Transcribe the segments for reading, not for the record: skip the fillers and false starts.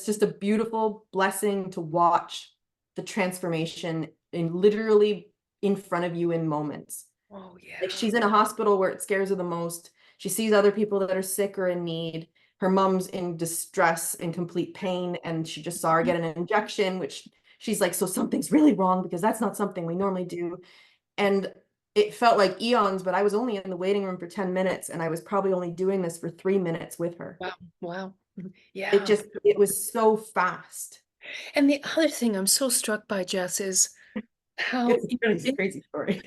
it's just a beautiful blessing to watch the transformation in literally in front of you in moments. Oh, yeah. Like she's in a hospital where it scares her the most. She sees other people that are sick or in need. Her mom's in distress and complete pain, and she just saw her get an injection, which she's like, so something's really wrong because that's not something we normally do. And it felt like eons, but I was only in the waiting room for 10 minutes, and I was probably only doing this for 3 minutes with her. Wow. Wow. It Yeah. just, it was so fast. And the other thing I'm so struck by, Jess, is how It's a really crazy story.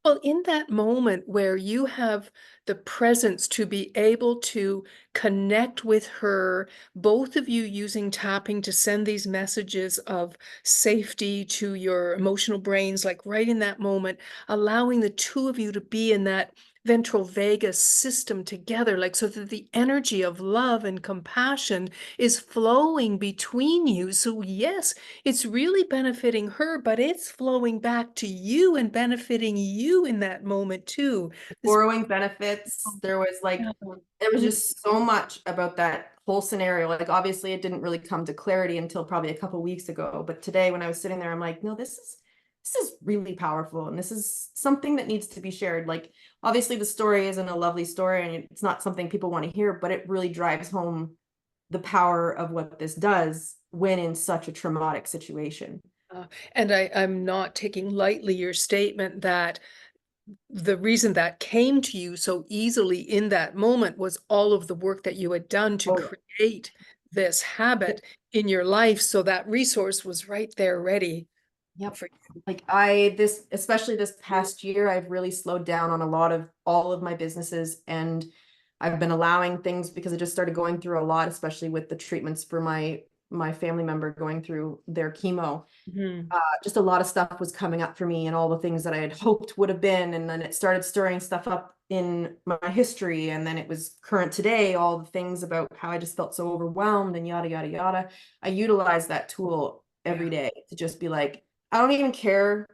well, in that moment where you have the presence to be able to connect with her, both of you using tapping to send these messages of safety to your emotional brains, like right in that moment, allowing the two of you to be in that ventral vagus system together, like so that the energy of love and compassion is flowing between you. So, yes, it's really benefiting her, but it's flowing back to you and benefiting you in that moment too. This Borrowing benefits. There was like, there was just so much about that whole scenario. Like, obviously, it didn't really come to clarity until probably a couple weeks ago. But today, when I was sitting there, I'm like, no, this is really powerful, and this is something that needs to be shared. Like, obviously, the story isn't a lovely story, and it's not something people want to hear, but it really drives home the power of what this does when in such a traumatic situation. and I'm not taking lightly your statement that the reason that came to you so easily in that moment was all of the work that you had done to Oh, create this yeah. habit in your life. So that resource was right there ready Yep. for Like especially this past year, I've really slowed down on all of my businesses, and I've been allowing things because I just started going through a lot, especially with the treatments for my family member going through their chemo. you. Just a lot of stuff was coming up for me, and all the things that I had hoped would have been, and then it started stirring stuff up in my history, and then it was current today, all the things about how I just felt so overwhelmed and yada yada yada. I utilize that tool Yeah, every day to just be like, I don't even care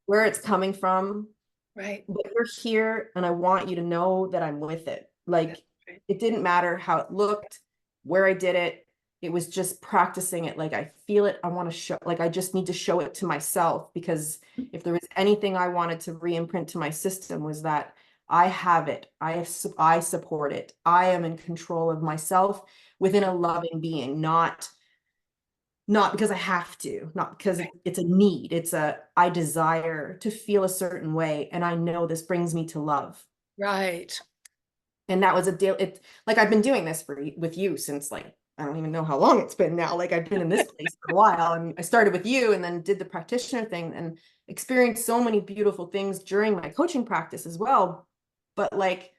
where it's coming from, right. but you're here and I want you to know that I'm with it. Like, That's right. it didn't matter how it looked, where I did it. It was just practicing it. Like, I feel it. I want to show, like, I just need to show it to myself, because if there was anything I wanted to re-imprint to my system, was that I have it. I support it. I am in control of myself within a loving being, not because I have to, not because it's a need. It's I desire to feel a certain way, and I know this brings me to love. Right. And that was a deal. Like, I've been doing this with you since, like, I don't even know how long it's been now. Like, I've been in this place for a while, and I started with you and then did the practitioner thing and experienced so many beautiful things during my coaching practice as well. But like,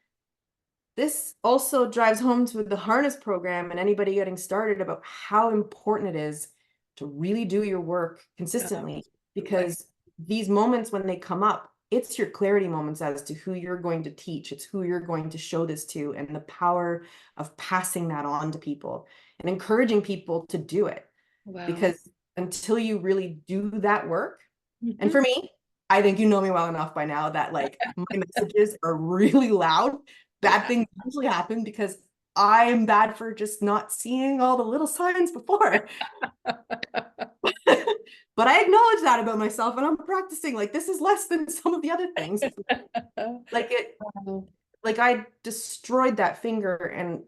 this also drives home to the harness program and anybody getting started about how important it is to really do your work consistently, Right. because these moments when they come up, it's your clarity moments as to who you're going to teach. It's who you're going to show this to, and the power of passing that on to people and encouraging people to do it. Wow. Because until you really do that work, and Mhm. for me, I think you know me well enough by now that like my messages are really loud. Bad Yeah. things usually happen because I'm bad for just not seeing all the little signs before. But I acknowledge that about myself, and I'm practicing. Like, this is less than some of the other things. Like Wow. like I destroyed that finger, and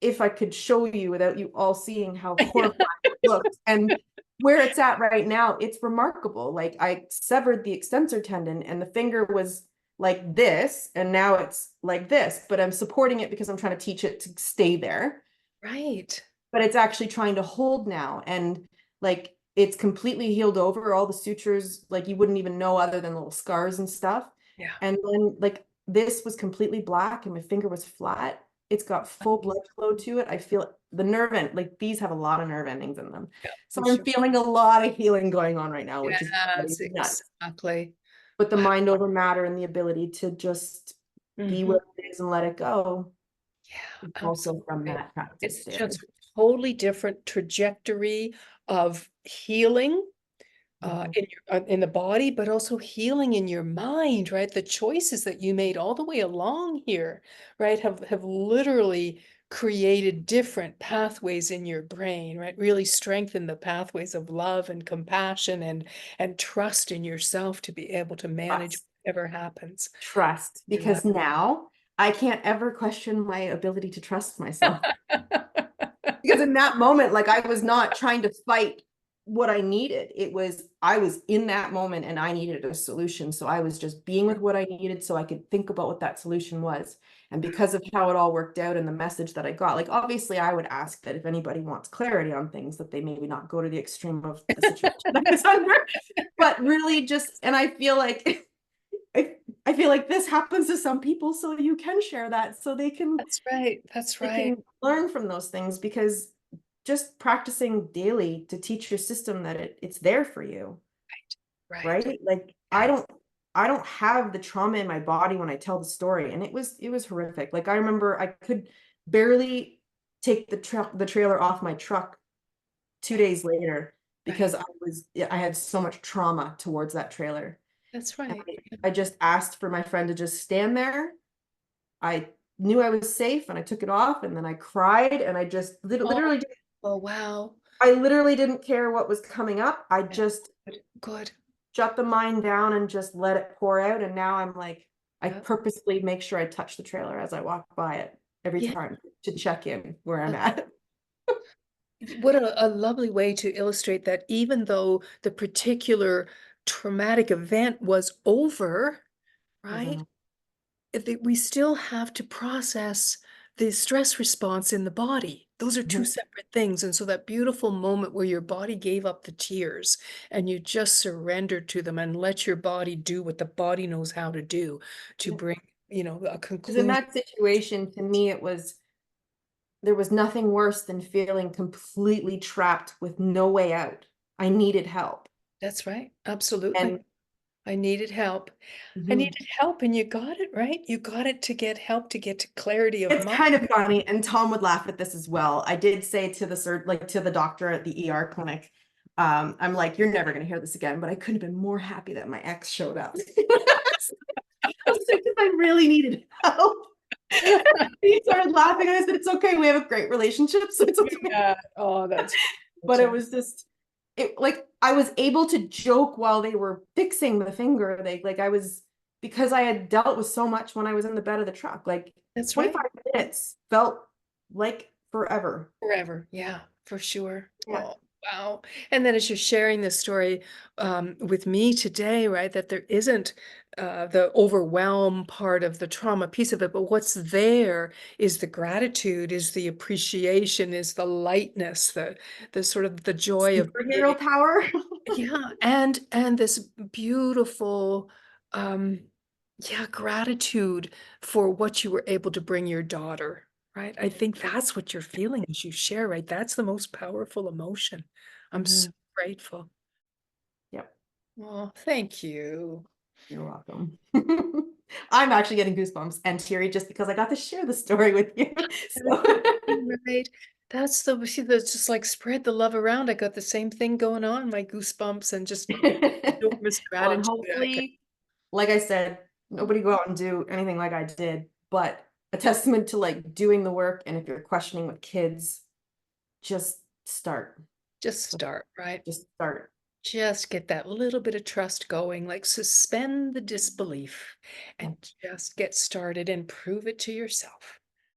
if I could show you without you all seeing how Yeah. horrifying it looked and where it's at right now, it's remarkable. Like, I severed the extensor tendon and the finger was like this, and now it's like this, but I'm supporting it because I'm trying to teach it to stay there. Right. But it's actually trying to hold now. And like, it's completely healed over. All the sutures, like, you wouldn't even know other than little scars and stuff. Yeah. And then like, this was completely black and my finger was flat. It's got full blood flow to it. I feel the nerve end, like, these have a lot of nerve endings in them. Yeah. So I'm I'm sure. feeling a lot of healing going on right now, which is Yes, nuts. exactly. But the Wow. mind over matter and the ability to just be Mhm. where it is and let it go, Yeah, also from absolutely. that practice It's there. just a totally different trajectory of healing Mhm. in the body, but also healing in your mind, right? The choices that you made all the way along here, right, have literally created different pathways in your brain, right? Really strengthened the pathways of love and compassion and trust in yourself to be able to manage Trust. whatever happens Trust. in your Because now I can't ever question my ability to trust myself. life. Because in that moment, like, I was not trying to fight what I needed. It was, I was in that moment and I needed a solution. So I was just being with what I needed so I could think about what that solution was. And because of how it all worked out and the message that I got, like, obviously I would ask that if anybody wants clarity on things, that they maybe not go to the extreme of the situation I was under, but really just, and I feel like I feel like this happens to some people, so you can share that so they can That's right. That's right. learn from those things, because just practicing daily to teach your system that it's there for you, Right. right? Like, Right. I don't have the trauma in my body when I tell the story, and it was horrific. Like, I remember I could barely take the trailer off my truck 2 days later Right. because I had so much trauma towards that trailer. That's And right. I just asked for my friend to just stand there. I knew I was safe and I took it off, and then I cried, and I just Oh, literally, oh, wow. I literally didn't care what was coming up. I Yeah. just Good. Good. shut the mind down and just let it pour out. And now I'm like, I Yeah. purposely make sure I touch the trailer as I walk by it every Yeah. time to check in where I'm Uh, at. What a lovely way to illustrate that even though the particular traumatic event was over, right? Mhm. We still have to process the stress response in the body. Those are two Mhm. separate things. And so that beautiful moment where your body gave up the tears and you just surrendered to them and let your body do what the body knows how to do to bring, a Because in conclusion. that situation, to me, there was nothing worse than feeling completely trapped with no way out. I needed help. That's right. Absolutely. And I needed help. I mhm. needed help, and you got it, right? You got it to get help, to get to clarity of It's mind. kind of funny, and Tom would laugh at this as well. I did say to to the doctor at the ER clinic, I'm like, you're never gonna hear this again, but I couldn't have been more happy that my ex showed up. I was like, 'cause I really needed help. He started laughing, and I said, it's okay, we have a great relationship, so it's okay. Yeah. Oh, that's But it was just, it, like, I was able to joke while they were fixing the finger. They, like, I was, because I had dealt with so much when I was in the bed of the truck, like, that's right. 25 minutes felt like forever. Forever. Yeah, for sure. Yeah. Oh, wow. And then as you're sharing this story with me today, right, that there isn't the overwhelm part of the trauma piece of it, but what's there is the gratitude, is the appreciation, is the lightness, the sort of the joy of being. Superhero power. Yeah, and this beautiful, um, yeah, gratitude for what you were able to bring your daughter, right? I think that's what you're feeling as you share, right? That's the most powerful emotion. I'm so Mhm. grateful. Yep. Oh, thank you. You're welcome. I'm actually getting goosebumps and teary just because I got to share the story with you. So, Right. That's the see, that's just like spread the love around. I got the same thing going on, my goosebumps and just enormous well, and gratitude. hopefully, like I said, nobody go out and do anything like I did, but a testament to, like, doing the work. And if you're questioning with kids, just start. Just start, right? Just start. Just get that little bit of trust going, like suspend the disbelief Yeah. and just get started and prove it to yourself.